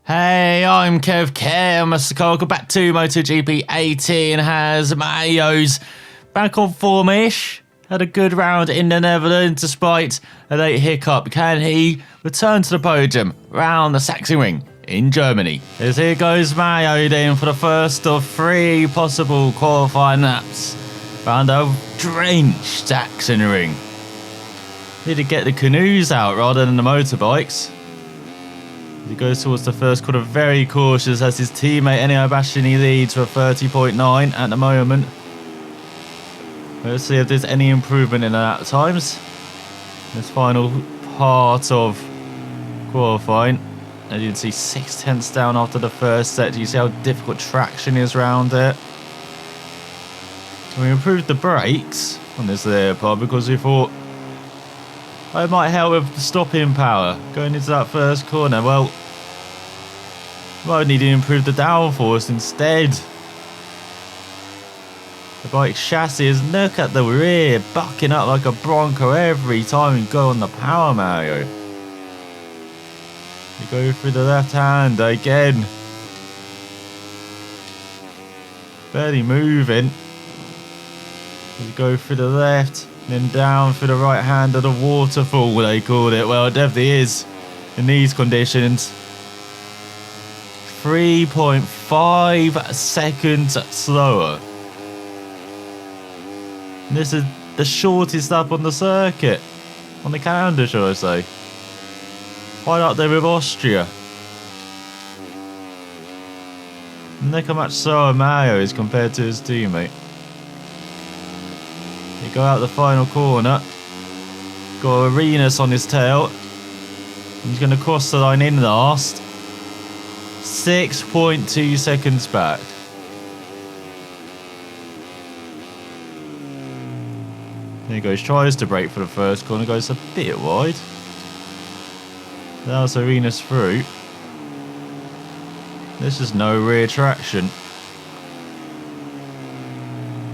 Hey, I'm ElusiveKev, welcome back to MotoGP 18. Has Mayo's back on form-ish. Had a good round in the Netherlands despite a late hiccup. Can he return to the podium round the Sachsenring in Germany? As here goes Mayo then for the first of three possible qualifying laps round a drenched Sachsenring. Need to get the canoes out rather than the motorbikes. He goes towards the first corner, very cautious as his teammate Enio Bastianini leads for 30.9 at the moment. Let's see if there's any improvement in the lap times. This final part of qualifying. As you can see, 6/10 down after the first set. You see how difficult traction is around it. We improved the brakes on this there part because we thought it might help with the stopping power going into that first corner. Well, might need to improve the downforce instead. The bike chassis is, look at the rear, bucking up like a Bronco every time you go on the power, Mario. You go through the left hand again. Barely moving. You go through the left, then down through the right hand of the waterfall, they called it. Well, it definitely is in these conditions. 3.5 seconds slower. And this is the shortest lap on the circuit. On the calendar, shall I say. Right up there with Austria. And look how much slower Mayo is compared to his teammate. You go out the final corner. Got Arenas on his tail. He's going to cross the line in last. 6.2 seconds back. There he goes. Tries to brake for the first corner. Goes a bit wide. That was Arenas through. There's just no rear traction.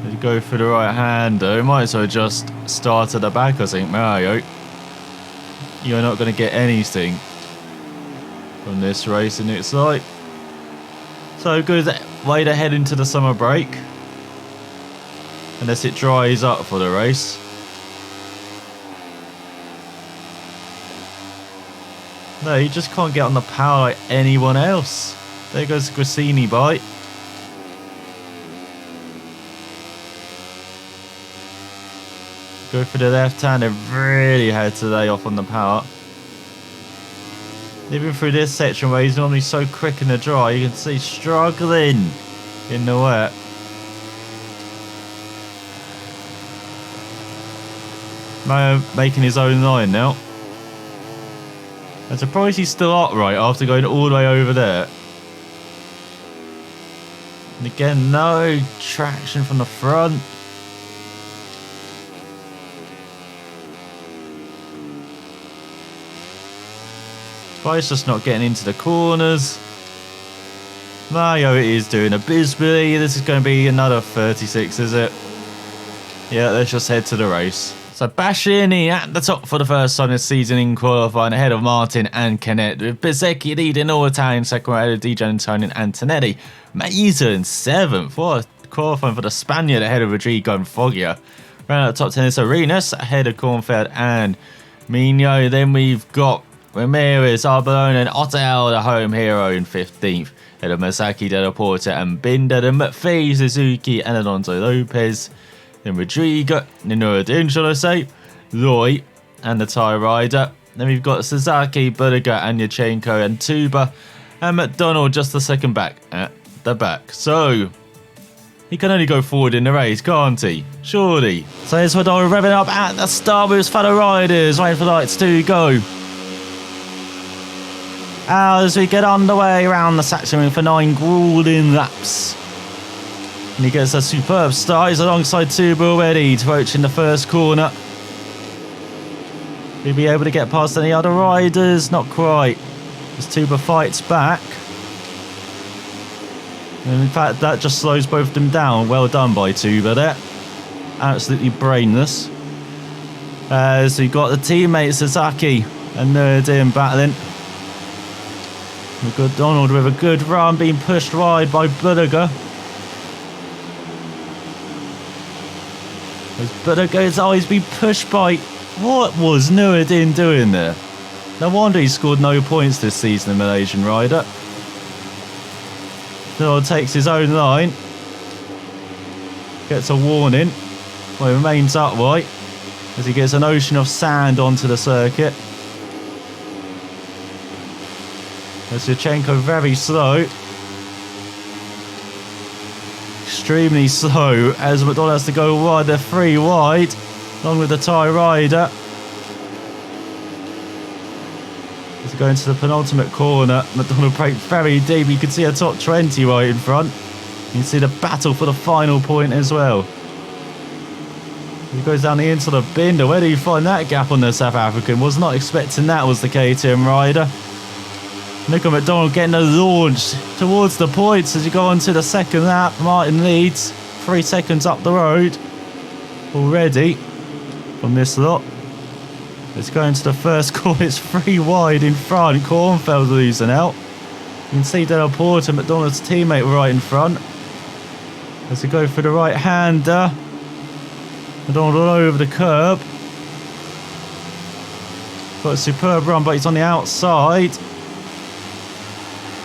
You go for the right hand though, might as well just start at the back, I think, Mario. You're not going to get anything from this race, and it's like so good way to head into the summer break unless it dries up for the race. No, you just can't get on the power like anyone else. There goes the Grassini bike. Go for the left hand, they really had to lay off on the power. Even through this section where he's normally so quick in the dry, you can see struggling in the wet. Mayo making his own line now. I'm surprised he's still upright after going all the way over there. And again, no traction from the front. Bike's just not getting into the corners. Mayo is doing abysmally. This is going to be another 36, is it? Yeah, let's just head to the race. So Bastianini at the top for the first time this season in qualifying, ahead of Martin and Canet, with Bezzecchi leading all the time, second ahead of DJ Antonio and Antonelli. Mason 7th. What a qualifying for the Spaniard ahead of Rodrigo and Foggia. Round out the top 10 is Arenas ahead of Kornfeld and Mino. Then we've got Ramirez, Arbolona and Otel, the home hero, in 15th. Ahead of Masaki, De La Porta and Binder. Then McPhee, Suzuki and Alonso Lopez. Then Rodrigo, Nuruddin, shall I say, Roy and the Thai rider. Then we've got Sasaki, Budiga and Yachenko and Tuba. And McDonald just the second back at the back. So he can only go forward in the race, can't he? Surely. So here's Rodolfo revving up at the start with his fellow riders, waiting for lights to go. As we get underway around the Sachsenring for 9 grueling laps. And he gets a superb start. He's alongside Tuba already, approaching the first corner. Will he be able to get past any other riders? Not quite. As Tuba fights back. And in fact, that just slows both of them down. Well done by Tuba there. Absolutely brainless. As we got the teammates Sasaki and Nuruddin battling. McDonald with a good run, being pushed wide by Budiger. As Budiger's always been pushed by... What was Nuruddin doing there? No wonder he scored no points this season, the Malaysian rider. McDonald takes his own line. Gets a warning. Well, he remains upright as he gets an ocean of sand onto the circuit. Yurchenko very slow. Extremely slow as McDonald has to go wide. They're 3 wide along with the Thai rider. As we go into the penultimate corner, McDonald braked very deep. You can see a top 20 right in front. You can see the battle for the final point as well. He goes down the inside of Binder. Where do you find that gap on the South African? Was not expecting that was the KTM rider. Nico McDonald getting a launch towards the points as you go on to the second lap. Martin leads 3 seconds up the road already from this lot. Let's go into the first corner. It's 3 wide in front. Kornfeld losing out. You can see Del Porter, McDonald's teammate, right in front. As we go for the right hander. McDonald all over the curb. Got a superb run, but he's on the outside.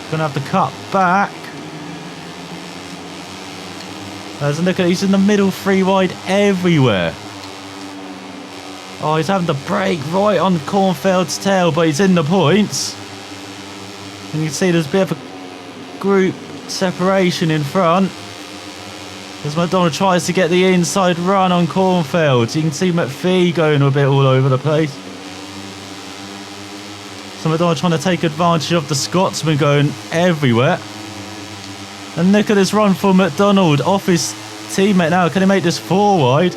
Gonna have to cut back. As a look at it, he's in the middle, 3 wide everywhere. Oh, he's having to brake right on Kornfeld's tail, but he's in the points. And you can see there's a bit of a group separation in front. As McDonald tries to get the inside run on Kornfeld. You can see McPhee going a bit all over the place. So McDonald trying to take advantage of the Scotsman going everywhere. And look at this run for McDonald off his teammate now. Can he make this 4 wide?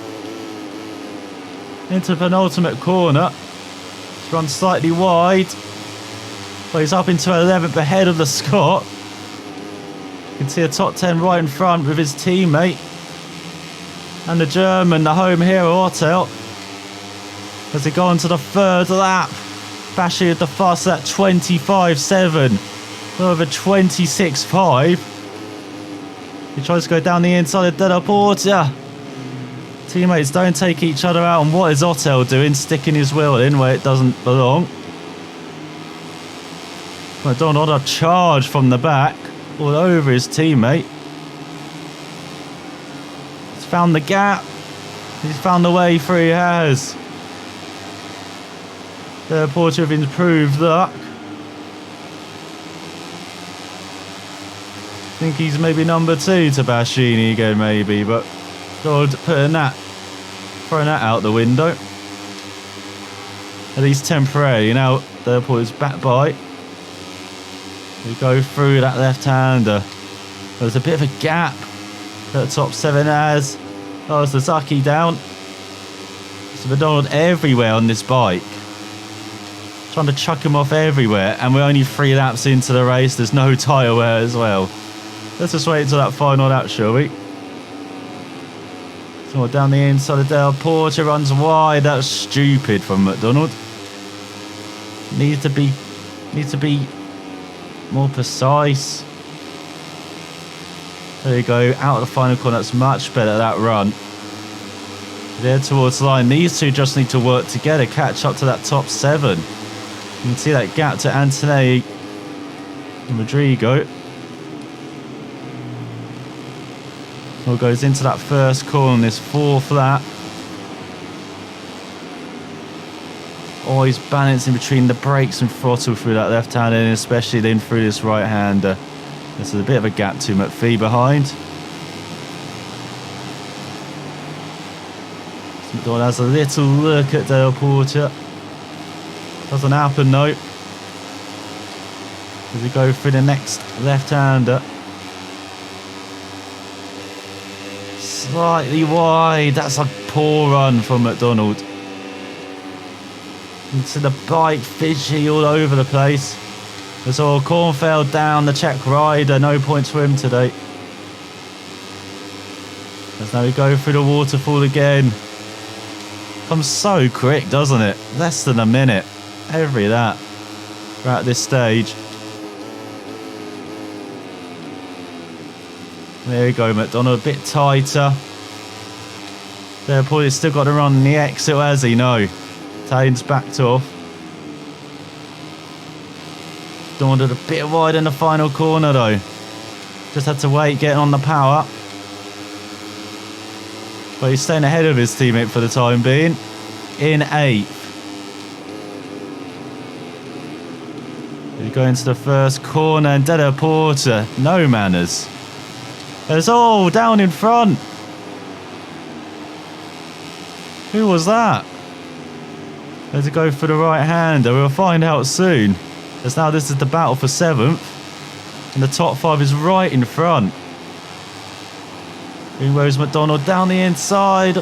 Into the penultimate corner. He's run slightly wide. But he's up into 11th ahead of the Scot. You can see a top 10 right in front with his teammate. And the German, the home hero, Ottel. As they go on to the 3rd lap. Bashi at the fast at 25.7. Over 26.5. He tries to go down the inside of Del Porter. Teammates don't take each other out. And what is Ottel doing? Sticking his wheel in where it doesn't belong. McDonald on a charge from the back. All over his teammate. He's found the gap. He's found the way through. He has. Del Porter with improved luck. I think he's maybe number 2 to Baschini again, maybe, but God, throwing that out the window. At least temporarily. Now Del Porter's back by. We go through that left-hander. There's a bit of a gap that the top 7 has. Oh, Suzuki down. It's McDonald everywhere on this bike. Trying to chuck him off everywhere, and we're only 3 laps into the race. There's no tyre wear as well. Let's just wait until that final lap, shall we? So down the inside of Del Porter, runs wide. That was stupid from McDonald. Needs to be more precise. There you go, out of the final corner. That's much better, that run. There towards the line. These two just need to work together, catch up to that top 7. You can see that gap to Antonelli and Rodrigo. Well, goes into that first corner on this 4th lap. Always balancing between the brakes and throttle through that left hand, and especially then through this right hander. This is a bit of a gap to McPhee behind. McDonald has a little look at Del Porter. Doesn't happen though. As we go through the next left-hander. Slightly wide. That's a poor run from McDonald. Into the bike, fishy all over the place. There's all Kornfeld down, the Czech rider. No points for him today. As now we go through the waterfall again. Comes so quick, doesn't it? Less than a minute. Every lap. We're at this stage. There you go, McDonald, a bit tighter. There, Paul, he's still got to run the exit, has he? No. Italian's backed off. McDonald a bit wide in the final corner, though. Just had to wait, getting on the power. But he's staying ahead of his teammate for the time being. In 8th. He's going to the first corner, and Della Porta, no manners. There's all down in front. Who was that? There's a go for the right hander. We'll find out soon. As now this is the battle for 7th. And the top 5 is right in front. Rose McDonald down the inside.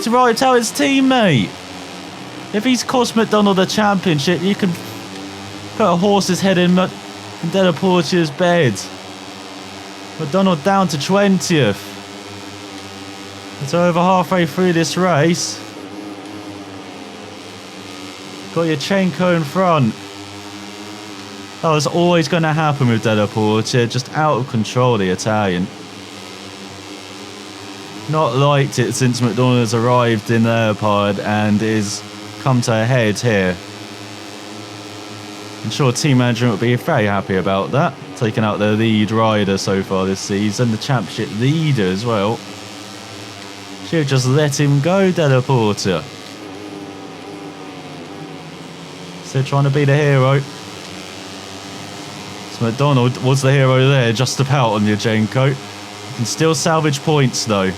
To right out his teammate. If he's cost McDonald the championship, you can put a horse's head in Della Portia's bed. McDonald down to 20th. It's over halfway through this race. Got Yachenko in front. That was always going to happen with Della Porta. Just out of control, the Italian. Not liked it since McDonald has arrived in their pod and is come to a head here. I'm sure team management will be very happy about that. Taking out their lead rider so far this season, the championship leader as well. Should have just let him go, Della Porta. Still trying to be the hero. So McDonald was the hero there, just about on Yachenko. He can still salvage points though,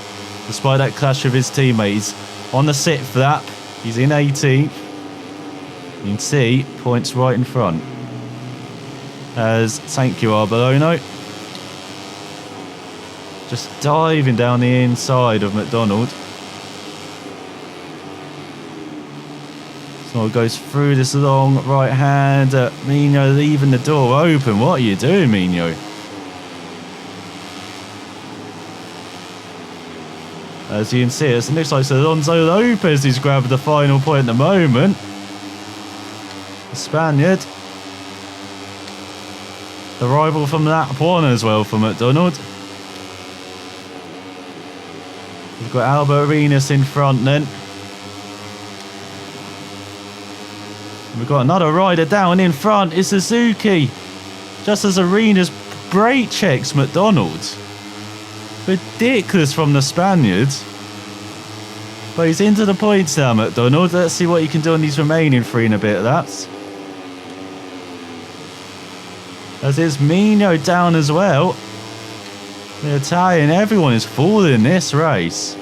despite that clash with his teammates. On the 6th lap, he's in 18th. You can see points right in front. As thank you, Arbolino. Just diving down the inside of McDonald. So it goes through this long right hand. Mino leaving the door open. What are you doing, Mino? As you can see, it looks like Alonso Lopez who's grabbed the final point at the moment. The Spaniard. The rival from lap 1 as well for McDonald. We've got Albert Arenas in front then. We've got another rider down in front. It's Suzuki. Just as Arenas brake checks McDonald. Ridiculous from the Spaniards. But he's into the points now, McDonald. Let's see what he can do on these remaining 3 and a bit laps. As is Mino down as well. The Italian, everyone is falling in this race.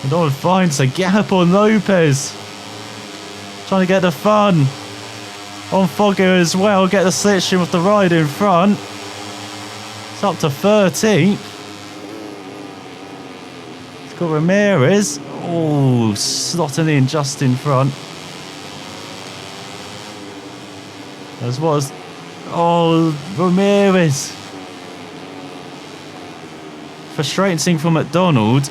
McDonald finds a gap on Lopez. Trying to get the fun. On Fogger as well, get the slitching with the rider in front. It's up to 13th. It's got Ramirez. Oh, slotting in just in front. As was, oh, Ramirez. Frustrating for McDonald,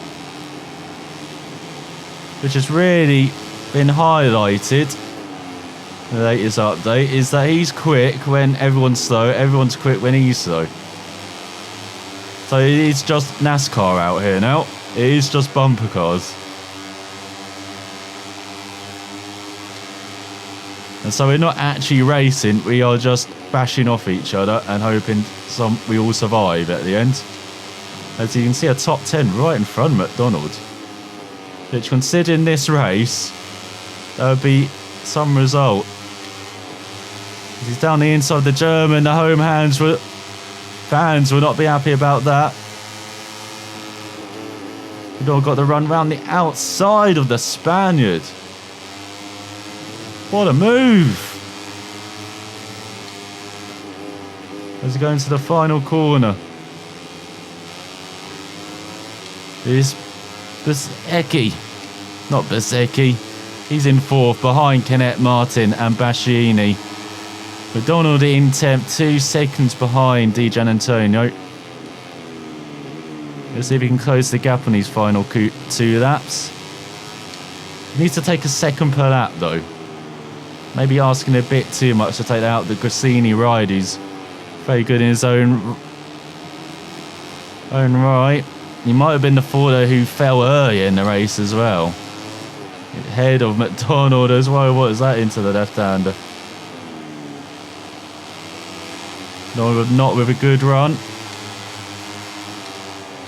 which has really been highlighted in the latest update, is that he's quick when everyone's slow, everyone's quick when he's slow. So it's just NASCAR out here now. It is just bumper cars. And so we're not actually racing, we are just bashing off each other and hoping we all survive at the end. As you can see, a top 10 right in front of McDonald. Which, considering this race, that would be some result. He's down the inside of the German, the home fans will not be happy about that. We've all got to run round the outside of the Spaniard. What a move! As he goes into the final corner. Is Bezzecchi. Not Bezzecchi. He's in 4th behind Kenneth Martin and Basciani. McDonald in 10th, 2 seconds behind Di Gianantonio. Let's see if he can close the gap on his final 2 laps. He needs to take a second per lap though. Maybe asking a bit too much to take out the Grassini ride. He's very good in his own right. He might have been the Forder who fell earlier in the race as well. Head of McDonald as well. What is that into the left-hander? Not with a good run.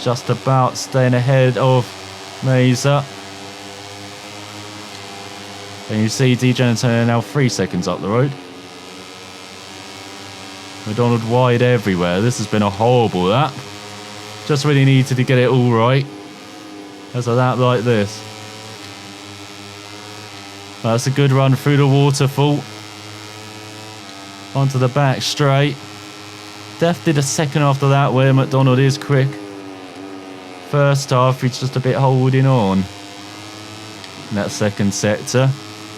Just about staying ahead of Mesa. And you see Di Giannantonio now 3 seconds up the road. McDonald wide everywhere. This has been a horrible lap. Just really needed to get it all right. As a lap like this. That's a good run through the waterfall. Onto the back straight. Def did a second after that where McDonald is quick. First half he's just a bit holding on. In that second sector.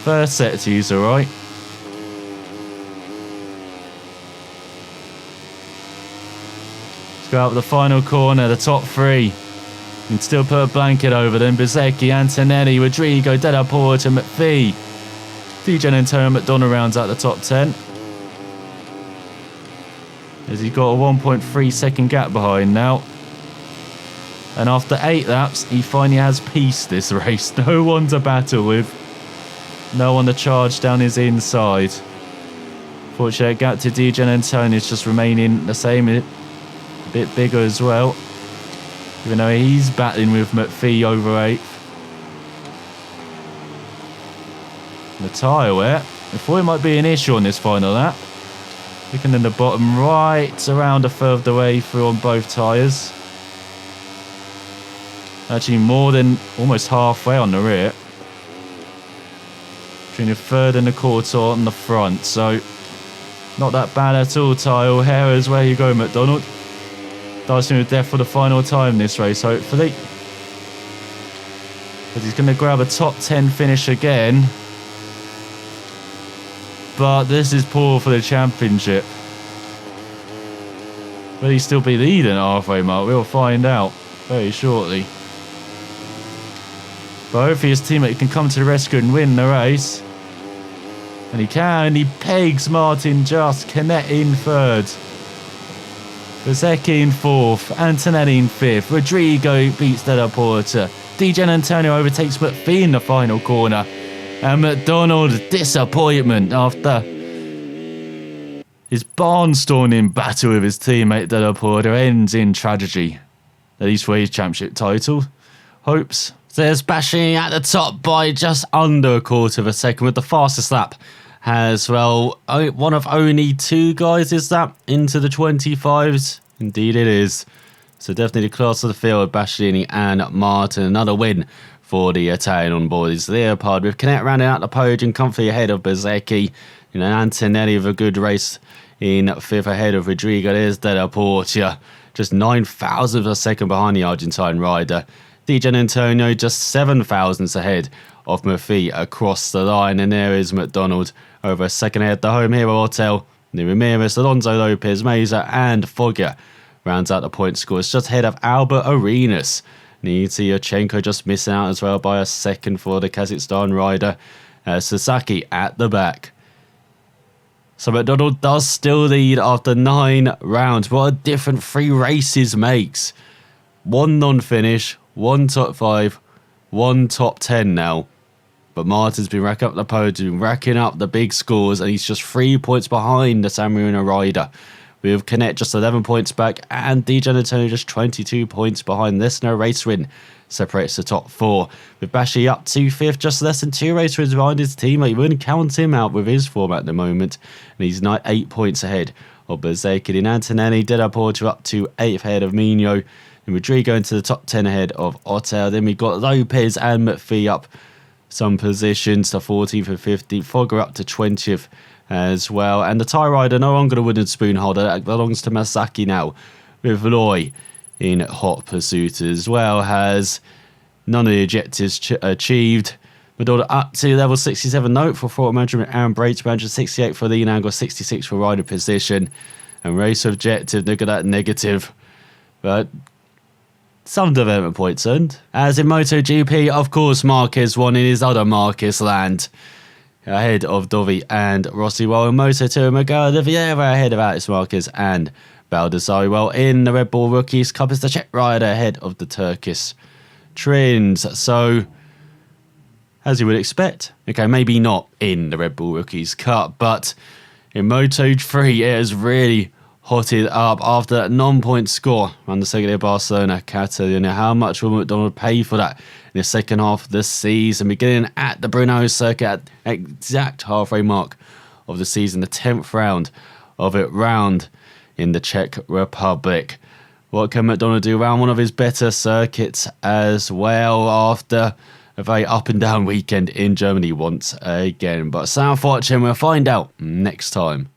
First sector he's alright. Let's go out the final corner, the top three. You can still put a blanket over them. Bezzecchi, Antonelli, Rodrigo, Della Porta, McPhee. Di Giannantonio, McDonald rounds out the top 10. As he's got a 1.3 second gap behind now. And after 8 laps, he finally has peace this race. No one to battle with. No one to charge down his inside. Fortunately, gap to Di Giannantonio is just remaining the same. A bit bigger as well. Even though he's battling with McPhee over 8th. The tyre wear. I thought it might be an issue on this final lap. Looking in the bottom right, around a third of the way through on both tyres. Actually more than almost halfway on the rear. Between the third and the quarter on the front, so not that bad at all. Tyre O'Hara's where you go, McDonald. Dicing with death for the final time this race, hopefully. But he's going to grab a top 10 finish again. But this is poor for the championship. Will he still be leading at halfway mark? We'll find out very shortly. But hopefully his teammate can come to the rescue and win the race. And he can. He pegs Martin Just. Canet in third. Bezzecchi in 4th. Antonelli in 5th. Rodrigo beats Della Porta. Di Giannantonio overtakes McPhee in the final corner. And McDonald's disappointment after his barnstorming battle with his teammate Della Porta ends in tragedy. At least for his championship title. Hopes. There's bashing at the top by just under a quarter of a second with the fastest lap. As well, one of only 2 guys is that into the 25s. Indeed it is. So definitely the class of the field, Bastianini and Martin. Another win for the Italian on board is Leopard with Canet rounding out the podium, comfy ahead of Bezzecchi. You know, Antonelli with a good race in 5th ahead of Rodrigo. There's Della Porta, just 9,000ths of a second behind the Argentine rider. Di Giannantonio just 7 thousandths ahead of McPhee across the line. And there is McDonald over a second ahead. The home hero Hotel, Ramirez, Alonso Lopez, Mesa and Fogger rounds out the point scores just ahead of Albert Arenas. Yurchenko just missing out as well by a second for the Kazakhstan rider. Sasaki at the back. So McDonald does still lead after 9 rounds. What a different 3 races makes. 1 non-finish, 1 top 5, 1 top 10 now. But Martin's been racking up the podium, racking up the big scores, and he's just 3 points behind the San Marino rider. With Canet just 11 points back, and Di Giannantonio just 22 points behind. This no race win separates the top 4. With Bashi up to 5th, just less than 2 race wins behind his teammate. You wouldn't count him out with his form at the moment. And he's 8 points ahead of Bezzecchi. And Antonelli did up to 8th ahead of Mino. And Rodrigo into the top 10 ahead of Otel. Then we've got Lopez and McPhee up some positions to 14th and 15th. Fogger up to 20th as well. And the tie rider no longer the wooden spoon holder. That belongs to Masaki now. With Loy in hot pursuit as well. Has none of the objectives achieved. Madonna up to level 67 note for Fort Management. Aaron Brates manager 68 for Lean Angle, 66 for rider position. And race objective, look at that negative. But some development points earned. As in MotoGP, of course, Marquez won in his other Marquez land, ahead of Dovi and Rossi, while in Moto2, Miguel Oliveira ahead of Alex Marquez and Baldassarri, while in the Red Bull Rookies Cup is the Czech rider ahead of the Turkish Trins. So, as you would expect, okay, maybe not in the Red Bull Rookies Cup, but in Moto3, it has really hotted up after that non-point score around the Seguridad Barcelona Catalunya. How much will McDonald pay for that in the second half of the season? Beginning at the Brno circuit at exact halfway mark of the season, the 10th round of it round in the Czech Republic. What can McDonald do around one of his better circuits as well after a very up and down weekend in Germany once again? But sound watching, we'll find out next time.